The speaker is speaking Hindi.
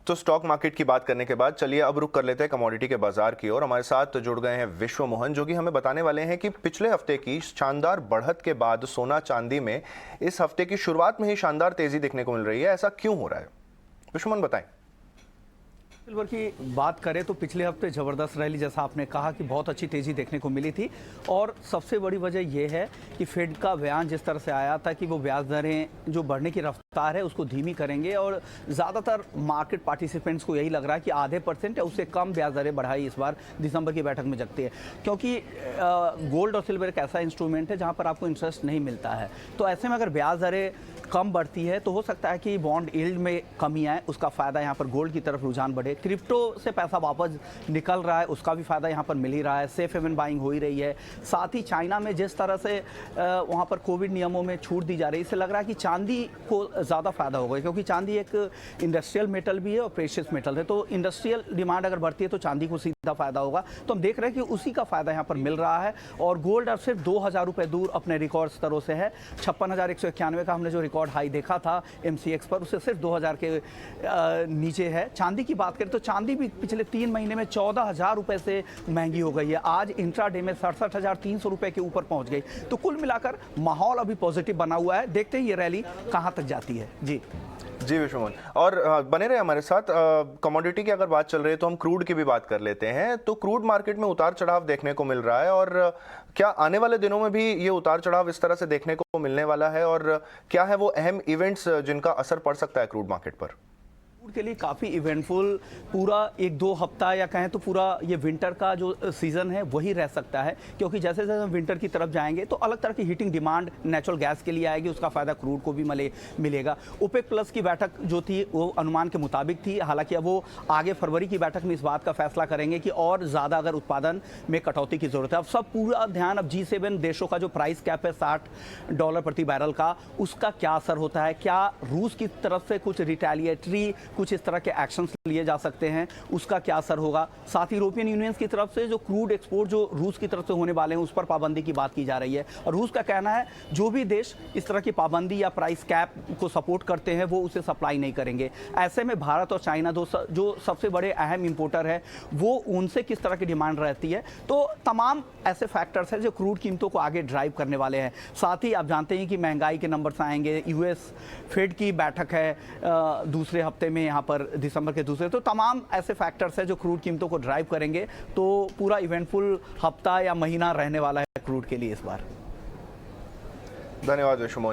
तो स्टॉक मार्केट की बात करने के बाद चलिए अब रुक कर लेते हैं कमोडिटी के बाजार की ओर। हमारे साथ जुड़ गए हैं विश्व मोहन, जो कि हमें बताने वाले हैं कि पिछले हफ्ते की शानदार बढ़त के बाद सोना चांदी में इस हफ्ते की शुरुआत में ही शानदार तेजी देखने को मिल रही है। ऐसा क्यों हो रहा है, विश्व मोहन बताएं। सिल्वर की बात करें तो पिछले हफ्ते ज़बरदस्त रैली, जैसा आपने कहा कि बहुत अच्छी तेज़ी देखने को मिली थी। और सबसे बड़ी वजह यह है कि फेड का बयान जिस तरह से आया था कि वो ब्याज दरें जो बढ़ने की रफ्तार है उसको धीमी करेंगे, और ज़्यादातर मार्केट पार्टिसिपेंट्स को यही लग रहा है कि आधे % या उससे कम ब्याज दरें बढ़ाई इस बार दिसंबर की बैठक में जगती है, क्योंकि गोल्ड और सिल्वर एक ऐसा इंस्ट्रूमेंट है जहाँ पर आपको इंटरेस्ट नहीं मिलता है। तो ऐसे में अगर ब्याज दरें कम बढ़ती है तो हो सकता है कि बॉन्ड यील्ड में कमी आए, उसका फ़ायदा यहाँ पर गोल्ड की तरफ रुझान बढ़े। क्रिप्टो से पैसा वापस निकल रहा है, उसका भी फ़ायदा यहाँ पर मिल ही रहा है। सेफ हेवन बाइंग हो ही रही है। साथ ही चाइना में जिस तरह से वहाँ पर कोविड नियमों में छूट दी जा रही है, इससे लग रहा है कि चांदी को ज़्यादा फ़ायदा होगा, क्योंकि चांदी एक इंडस्ट्रियल मेटल भी है और प्रेशियस मेटल है। तो इंडस्ट्रियल डिमांड अगर बढ़ती है तो चांदी को सीधा फ़ायदा होगा। तो हम देख रहे हैं कि उसी का फ़ायदा यहाँ पर मिल रहा है। और गोल्ड अब सिर्फ 2000 रुपये दूर अपने रिकॉर्ड स्तरों से है। 56,191 का हमने जो रिकॉर्ड हाई देखा था MCX पर, उससे सिर्फ 2000 के नीचे है। चांदी की बात करें तो चांदी भी पिछले 3 महीने में 14,000 रुपये से महंगी हो गई है। आज इंट्राडे में 67,300 रुपये के ऊपर पहुंच गई। तो कुल मिलाकर माहौल अभी पॉजिटिव बना हुआ है। देखते हैं ये रैली कहां तक जाती है। जी विश्व मोहन, और बने रहे हमारे साथ। कमोडिटी की अगर बात चल रही है तो हम क्रूड की भी बात कर लेते हैं। तो क्रूड मार्केट में उतार चढ़ाव देखने को मिल रहा है, और क्या आने वाले दिनों में भी ये उतार चढ़ाव इस तरह से देखने को मिलने वाला है, और क्या है वो अहम इवेंट्स जिनका असर पड़ सकता है क्रूड मार्केट पर? के लिए काफ़ी इवेंटफुल पूरा 1-2 हफ्ता, या कहें तो पूरा ये विंटर का जो सीज़न है वही रह सकता है, क्योंकि जैसे जैसे हम विंटर की तरफ जाएंगे तो अलग तरह की हीटिंग डिमांड नेचुरल गैस के लिए आएगी, उसका फ़ायदा क्रूड को भी मिलेगा। ओपेक प्लस की बैठक जो थी वो अनुमान के मुताबिक थी, हालांकि अब वो आगे फरवरी की बैठक में इस बात का फैसला करेंगे कि और ज़्यादा अगर उत्पादन में कटौती की ज़रूरत है। अब सब पूरा ध्यान अब G7 देशों का जो प्राइस कैप है $60 प्रति बैरल का, उसका क्या असर होता है। क्या रूस की तरफ से कुछ रिटेलिएटरी कुछ इस तरह के एक्शंस लिए जा सकते हैं, उसका क्या असर होगा। साथ ही यूरोपियन यूनियन की तरफ से जो क्रूड एक्सपोर्ट जो रूस की तरफ से होने वाले हैं उस पर पाबंदी की बात की जा रही है, और रूस का कहना है जो भी देश इस तरह की पाबंदी या प्राइस कैप को सपोर्ट करते हैं वो उसे सप्लाई नहीं करेंगे। ऐसे में भारत और चाइना जो सबसे बड़े अहम इंपोर्टर है, वो उनसे किस तरह की डिमांड रहती है। तो तमाम ऐसे फैक्टर्स हैं जो क्रूड कीमतों को आगे ड्राइव करने वाले हैं। साथ ही आप जानते हैं कि महंगाई के नंबर्स आएंगे, US फेड की बैठक है दूसरे हफ्ते में यहाँ पर दिसंबर के दूसरे। तो तमाम ऐसे फैक्टर्स हैं जो क्रूड कीमतों को ड्राइव करेंगे। तो पूरा इवेंटफुल हफ्ता या महीना रहने वाला है क्रूड के लिए इस बार। धन्यवाद विश्व मोहन।